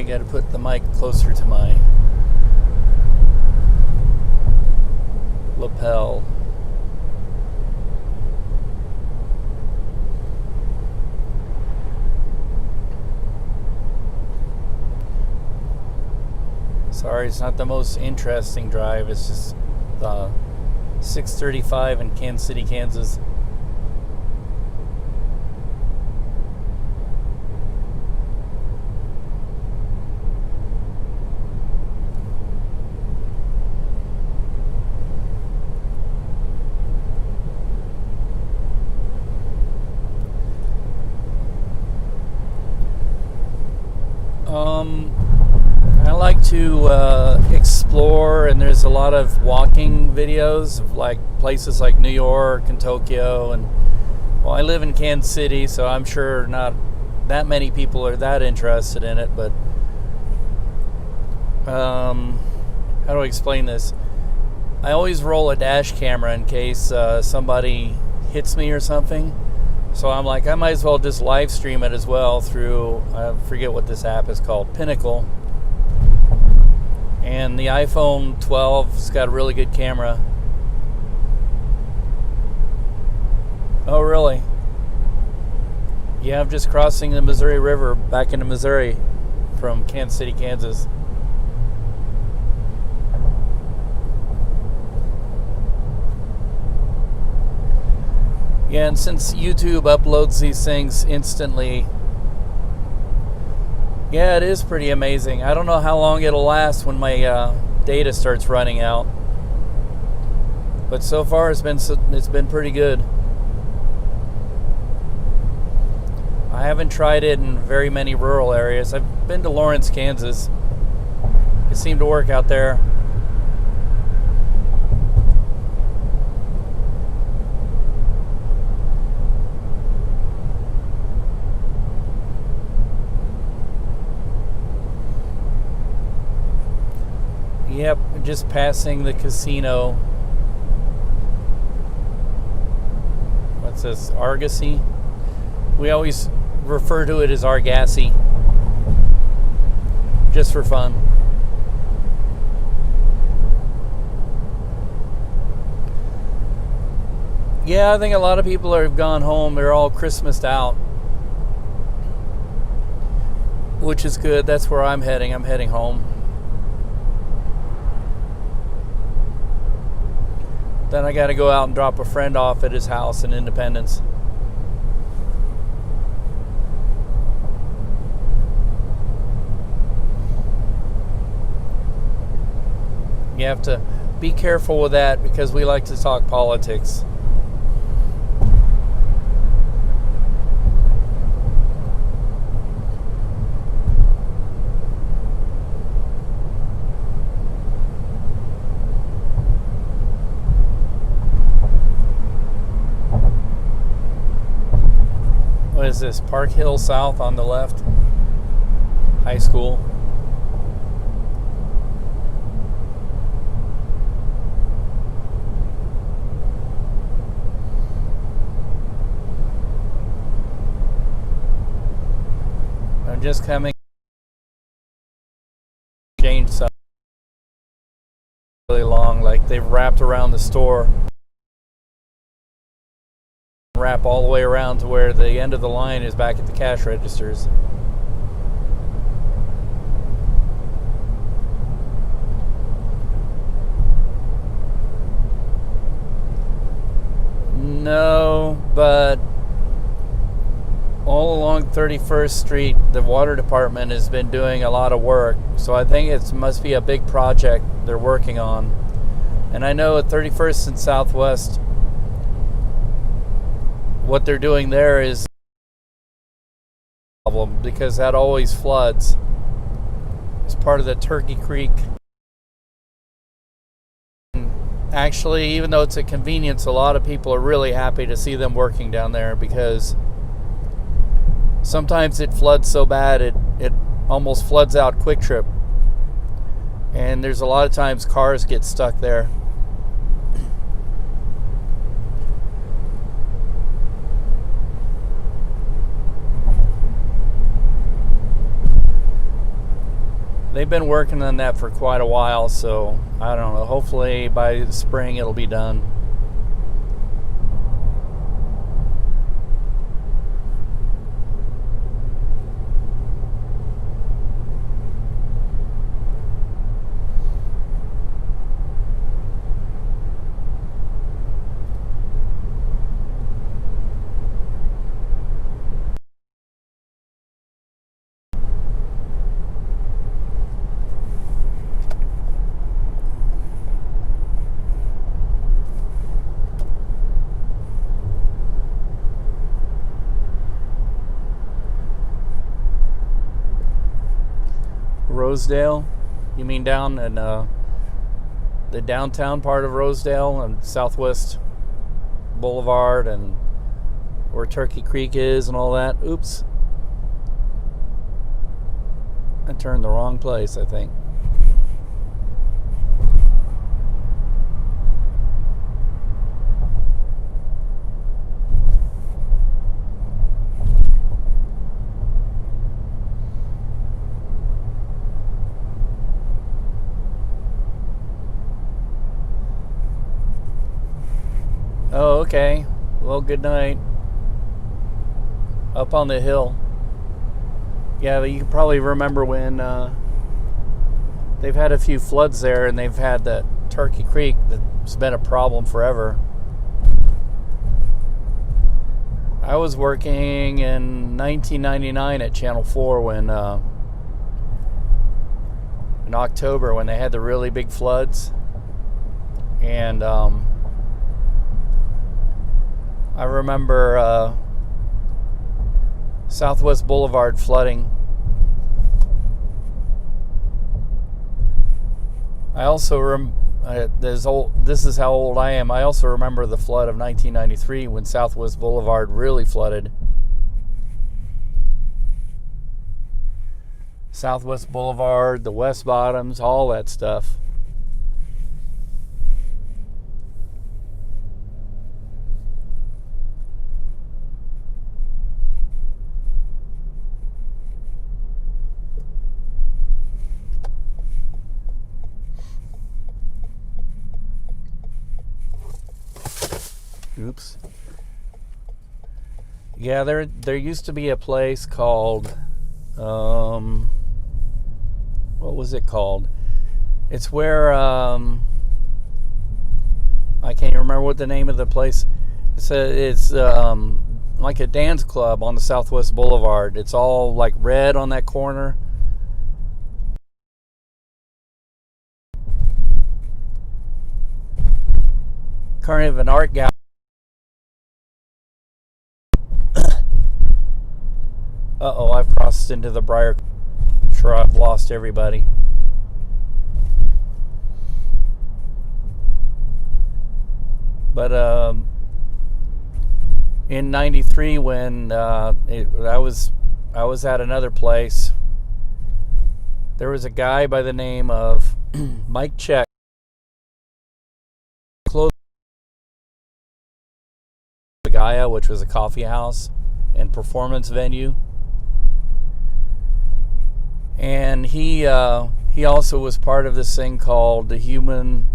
Sorry, got to put the mic closer to my lapel. Sorry, it's not the most interesting drive. It's just 635 in Kansas City, Kansas. I like to explore, and there's a lot of walking videos of like places like New York and Tokyo, and well, I live in Kansas City, so I'm sure not that many people are that interested in it, but how do I explain this? I always roll a dash camera in case somebody hits me or something. So I'm like, I might as well just live stream it as well through, I forget what this app is called, Pinnacle. And the iPhone 12's got a really good camera. Oh, really? Yeah, I'm just crossing the Missouri River back into Missouri from Kansas City, Kansas. Yeah, and since YouTube uploads these things instantly, yeah, it is pretty amazing. I don't know how long it'll last when my data starts running out, but so far it's been pretty good. I haven't tried it in very many rural areas. I've been to Lawrence, Kansas. It seemed to work out there. Yep, just passing the casino. What's this? Argosy? We always refer to it as Argosy, just for fun. Yeah, I think a lot of people have gone home. They're all Christmased out, which is good. That's where I'm heading. I'm heading home. Then I got to go out and drop a friend off at his house in Independence. You have to be careful with that because we like to talk politics. What is this? Park Hill South on the left. High school. I'm just coming. Changed something really long, like they've wrapped around the store. Wrap all the way around to where the end of the line is back at the cash registers. No, but all along 31st Street, the water department has been doing a lot of work. So I think it must be a big project they're working on. And I know at 31st and Southwest, what they're doing there is a problem because that always floods. It's part of the Turkey Creek. Actually, even though it's a convenience, a lot of people are really happy to see them working down there because sometimes it floods so bad it almost floods out Quick Trip. And there's a lot of times cars get stuck there. they've been working on that for quite a while, so I don't know. Hopefully by spring it'll be done. Rosedale? You mean down in the downtown part of Rosedale and Southwest Boulevard and where Turkey Creek is and all that? Oops. I turned the wrong place, I think. Oh, okay. Well, good night. Up on the hill. Yeah, you can probably remember when they've had a few floods there, and they've had that Turkey Creek that's been a problem forever. I was working in 1999 at Channel 4 when in October when they had the really big floods, and I remember Southwest Boulevard flooding. I also this is how old I am. I also remember the flood of 1993 when Southwest Boulevard really flooded. Southwest Boulevard, the West Bottoms, all that stuff. Oops. Yeah, there used to be a place called what was it called? It's where I can't remember what the name of the place. It's like a dance club on the Southwest Boulevard. It's all like red on that corner. Kind of an art gallery. Uh-oh, I've crossed into the Briar. Sure, I've lost everybody. But in '93, when I was at another place, there was a guy by the name of Mike Check. Close to Gaia, which was a coffee house and performance venue. And he also was part of this thing called the Human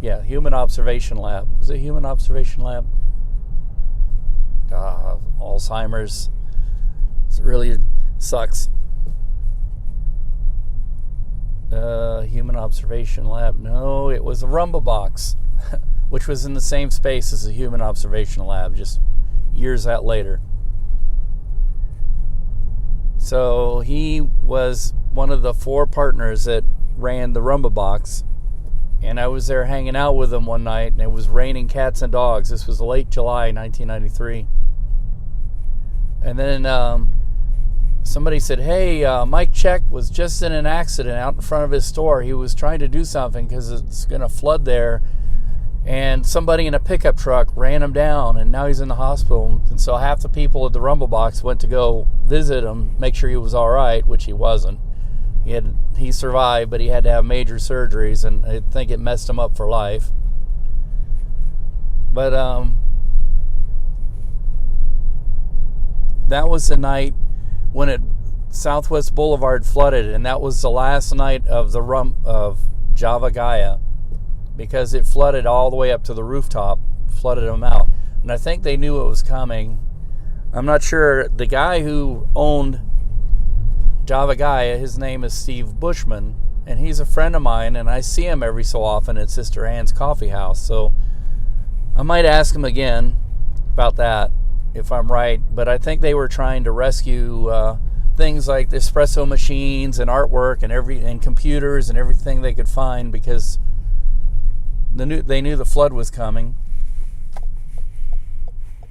Observation Lab. Was it Human Observation Lab? Alzheimer's. It really sucks. Human Observation Lab. No, it was a Rumba Box, which was in the same space as the Human Observation Lab, just years out later. So he was one of the 4 partners that ran the Rumba Box, and I was there hanging out with him one night, and it was raining cats and dogs. This was late July 1993. And then somebody said, hey, Mike Check was just in an accident out in front of his store. He was trying to do something because it's going to flood there, and somebody in a pickup truck ran him down, and now he's in the hospital. And so half the people at the Rumble Box went to go visit him, make sure he was all right, which he wasn't. He survived, but he had to have major surgeries, and I think it messed him up for life. But that was the night when it Southwest Boulevard flooded, and that was the last night of the of Java Gaia, because it flooded all the way up to the rooftop, flooded them out. And I think they knew it was coming. I'm not sure. The guy who owned Java Gaia, his name is Steve Bushman, and he's a friend of mine, and I see him every so often at Sister Anne's Coffee House. So I might ask him again about that, if I'm right. But I think they were trying to rescue things like the espresso machines and artwork and computers and everything they could find, because they knew the flood was coming.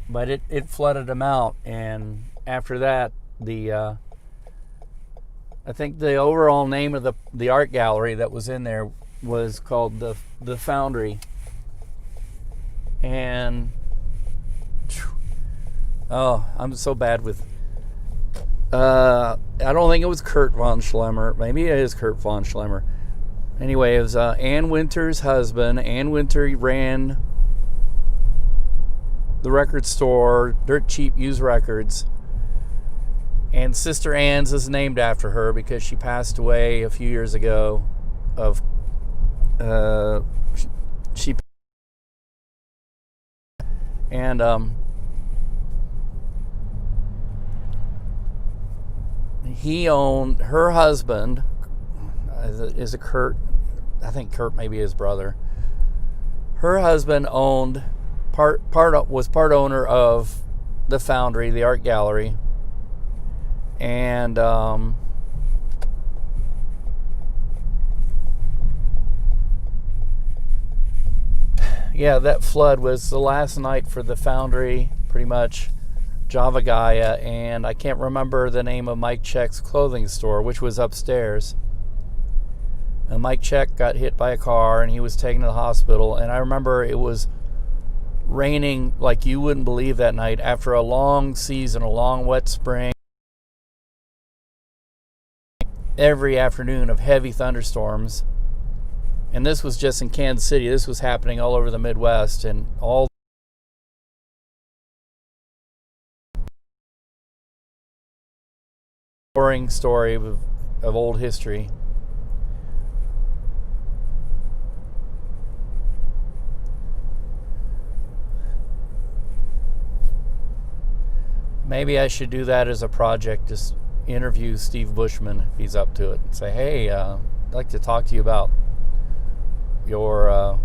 But it flooded them out, and after that, I think the overall name of the art gallery that was in there was called the Foundry. And I'm so bad with I don't think it was Kurt von Schlemmer. Maybe it is Kurt von Schlemmer. Anyway, it was Ann Winter's husband. Ann Winter ran the record store, Dirt Cheap Used Records. And Sister Anne's is named after her because she passed away a few years ago of she and he owned, her husband is a Kurt, I think Kurt may be his brother. Her husband owned was part owner of the Foundry, the art gallery. And yeah, that flood was the last night for the Foundry, pretty much, Java Gaia, and I can't remember the name of Mike Check's clothing store, which was upstairs. And Mike Check got hit by a car, and he was taken to the hospital. And I remember it was raining like you wouldn't believe that night after a long season, a long wet spring. Every afternoon of heavy thunderstorms. And this was just in Kansas City. This was happening all over the Midwest, and all boring story of old history. Maybe I should do that as a project, just interview Steve Bushman if he's up to it, and say, hey, I'd like to talk to you about your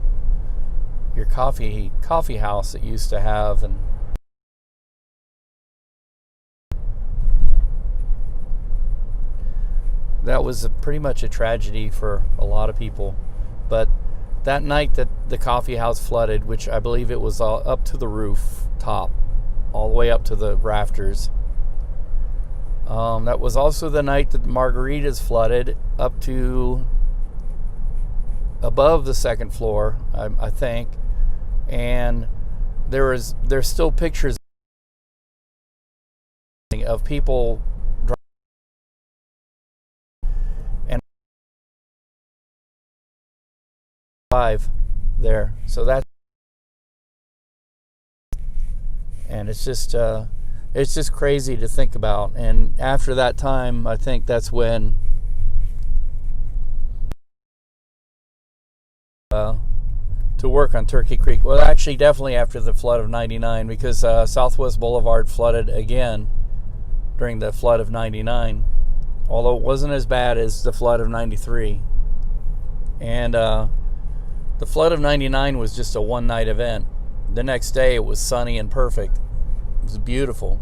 coffee house that you used to have. And that was pretty much a tragedy for a lot of people. But that night that the coffee house flooded, which I believe it was up to the roof top, all the way up to the rafters. That was also the night that the Margaritas flooded up to above the second floor, I think. And there's still pictures of people and alive there. So that, and it's just crazy to think about. And after that time, I think that's when to work on Turkey Creek. Well, actually, definitely after the flood of 99, because Southwest Boulevard flooded again during the flood of 99, although it wasn't as bad as the flood of 93. And the flood of 99 was just a one-night event. The next day, it was sunny and perfect. It was beautiful.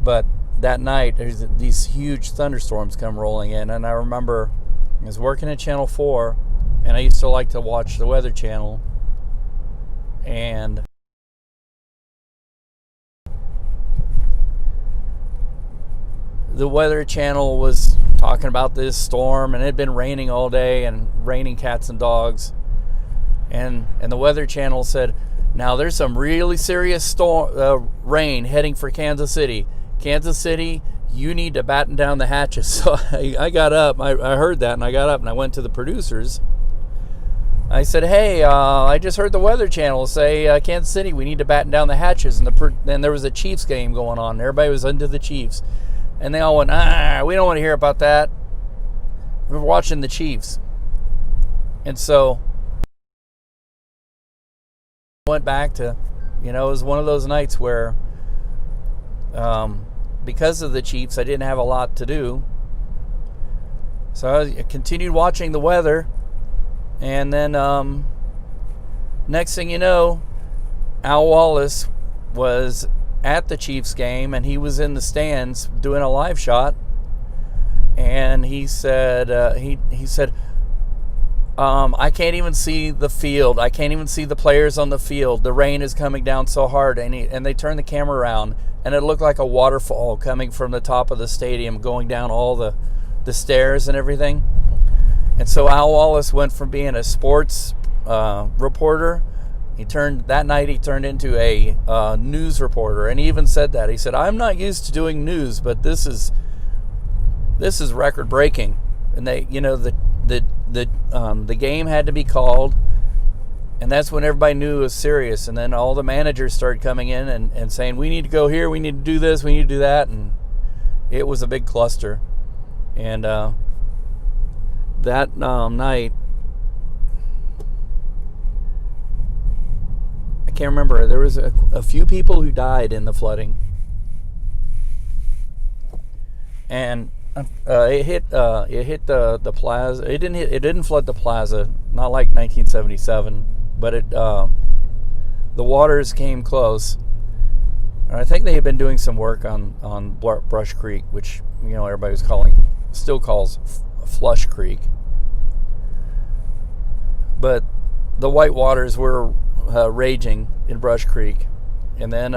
But that night, there's these huge thunderstorms come rolling in. And I remember I was working at Channel 4, and I used to like to watch the Weather Channel. And the Weather Channel was talking about this storm, and it had been raining all day and raining cats and dogs. And the Weather Channel said, now there's some really serious rain heading for Kansas City. Kansas City, you need to batten down the hatches. So I got up. I heard that, and I got up and I went to the producers. I said, hey, I just heard the Weather Channel say, Kansas City, we need to batten down the hatches. And then there was a Chiefs game going on. Everybody was into the Chiefs. And they all went, we don't want to hear about that. We're watching the Chiefs. And so I went back to, it was one of those nights where because of the Chiefs, I didn't have a lot to do. So I continued watching the weather. And then next thing you know, Al Wallace was at the Chiefs game, and he was in the stands doing a live shot. And he said, I can't even see the field. I can't even see the players on the field. The rain is coming down so hard. And they turned the camera around, and it looked like a waterfall coming from the top of the stadium, going down all the stairs and everything. And so Al Wallace went from being a sports reporter. He turned into a news reporter, and he even said that. He said, "I'm not used to doing news, but this is record breaking." And they, the game had to be called, and that's when everybody knew it was serious. And then all the managers started coming in and saying, "We need to go here, we need to do this, we need to do that," and it was a big cluster. And that night, I can't remember. There was a few people who died in the flooding, and it hit the plaza. It didn't flood the plaza, not like 1977, but the waters came close. And I think they had been doing some work on Brush Creek, which everybody still calls Flush Creek, but the white waters were raging in Brush Creek. And then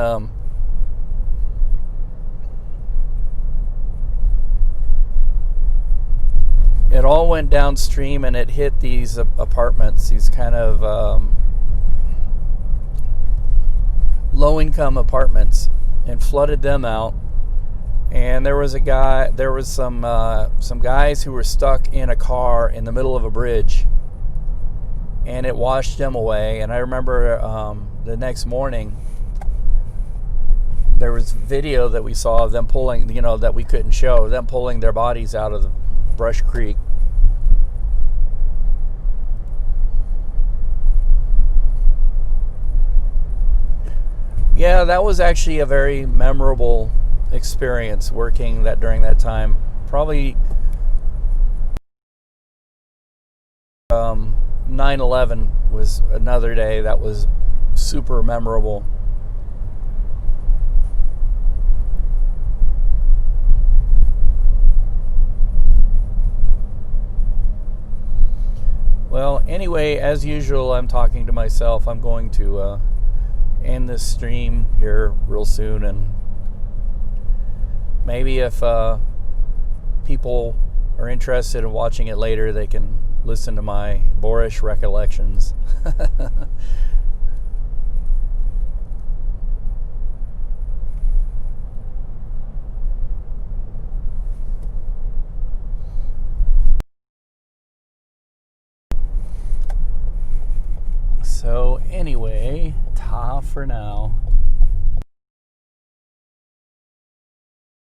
it all went downstream, and it hit these apartments, these kind of low-income apartments, and flooded them out. And there was some guys who were stuck in a car in the middle of a bridge, and it washed them away. And I remember the next morning, there was video that we saw of them pulling, that we couldn't show, them pulling their bodies out of the Brush Creek. Yeah, that was actually a very memorable experience working during that time. Probably 9/11 was another day that was super memorable. Well, anyway, as usual, I'm talking to myself. I'm going to end this stream here real soon, and maybe if people are interested in watching it later, they can listen to my boorish recollections. So anyway, ta for now.